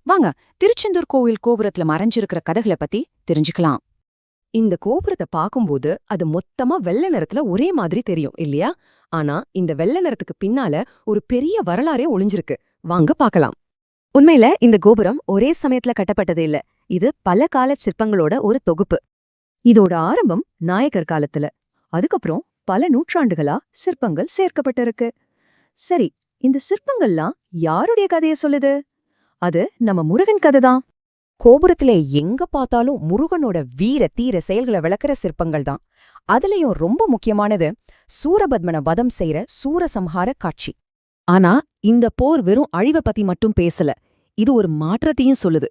வாங்க, திருச்செந்தூர் கோவில் கோபுரத்துல மறைஞ்சிருக்கிற கதைகளை பத்தி தெரிஞ்சுக்கலாம். இந்த கோபுரத்தை பார்க்கும்போது அது மொத்தமா வெள்ளை நிறத்துல ஒரே மாதிரி தெரியும் இல்லையா? ஆனா இந்த வெள்ளை நிறத்துக்கு பின்னால ஒரு பெரிய வரலாறே ஒளிஞ்சிருக்கு. வாங்க பார்க்கலாம். உண்மையில இந்த கோபுரம் ஒரே சமயத்துல கட்டப்பட்டது இல்ல. இது பல கால சிற்பங்களோட ஒரு தொகுப்பு. இதோட ஆரம்பம் நாயக்கர் காலத்துல. அதுக்கப்புறம் பல நூற்றாண்டுகளா சிற்பங்கள் சேர்க்கப்பட்டிருக்கு. சரி, இந்த சிற்பங்கள்லாம் யாருடைய கதைய சொல்லுது? அது நம்ம முருகன் கதைதான். கோபுரத்துல எங்க பார்த்தாலும் முருகனோட வீர தீர செயல்களை விளக்குற சிற்பங்கள் தான். அதுலயும் ரொம்ப முக்கியமானது சூரபத்மன வதம் செய்யற சூரசம்ஹார காட்சி. ஆனா இந்த போர் வெறும் அழிவை பத்தி மட்டும் பேசல, இது ஒரு மாற்றத்தையும் சொல்லுது.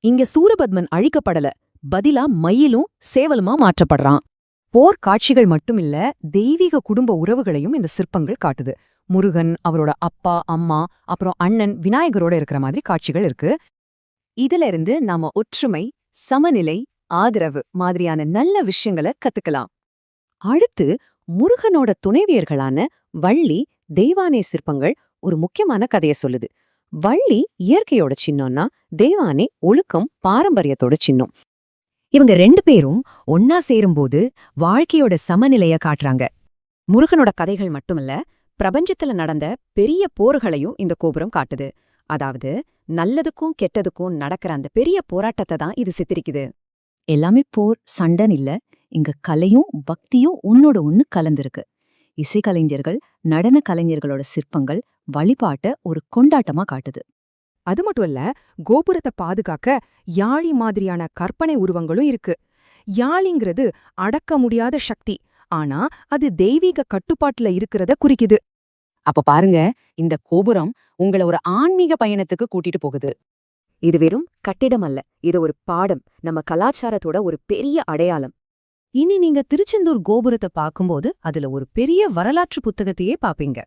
இங்க சூரபத்மன் அழிக்கப்படல, பதிலா மயிலும் சேவலுமா மாற்றப்படுறான். போர் காட்சிகள் மட்டுமில்ல, தெய்வீக குடும்ப உறவுகளையும் இந்த சிற்பங்கள் காட்டுது. முருகன், அவரோட அப்பா அம்மா, அப்புறம் அண்ணன் விநாயகரோட இருக்கிற மாதிரி காட்சிகள் இருக்கு. இதுல இருந்து நாம ஒற்றுமை, சமநிலை, ஆதரவு மாதிரியான நல்ல விஷயங்களை கத்துக்கலாம். அடுத்து முருகனோட துணைவியர்களான வள்ளி, தெய்வானை சிற்பங்கள் ஒரு முக்கியமான கதைய சொல்லுது. வள்ளி இயற்கையோட சின்னம்னா, தெய்வானை ஒழுக்கம், பாரம்பரியத்தோட சின்னம். இவங்க ரெண்டு பேரும் ஒன்னா சேரும்போது வாழ்க்கையோட சமநிலைய காட்டுறாங்க. முருகனோட கதைகள் மட்டுமல்ல, பிரபஞ்சத்துல நடந்த பெரிய போர்களையும் இந்த கோபுரம் காட்டுது. அதாவது நல்லதுக்கும் கெட்டதுக்கும் நடக்கிற அந்த பெரிய போராட்டத்தை தான் இது சித்தரிக்குது. எல்லாமே போர், சண்டன் இல்ல. இங்க கலையும் பக்தியும் ஒன்னோட ஒன்னு கலந்திருக்கு. இசைக்கலைஞர்கள், நடன கலைஞர்களோட சிற்பங்கள் வழிபாட்ட ஒரு கொண்டாட்டமா காட்டுது. அது மட்டும் இல்ல, கோபுரத்தை பாதுகாக்க யாழி மாதிரியான கற்பனை உருவங்களும் இருக்கு. யாழிங்கிறது அடக்க முடியாத சக்தி, ஆனா அது தெய்வீக கட்டுப்பாட்டுல இருக்கிறத குறிக்குது. அப்ப பாருங்க, இந்த கோபுரம் உங்கள ஒரு ஆன்மீக பயணத்துக்கு கூட்டிட்டு போகுது. இது வெறும் கட்டிடம் அல்ல, இது ஒரு பாடம், நம்ம கலாச்சாரத்தோட ஒரு பெரிய அடையாளம். இனி நீங்க திருச்செந்தூர் கோபுரத்தை பார்க்கும்போது அதுல ஒரு பெரிய வரலாற்று புத்தகத்தையே பாப்பீங்க.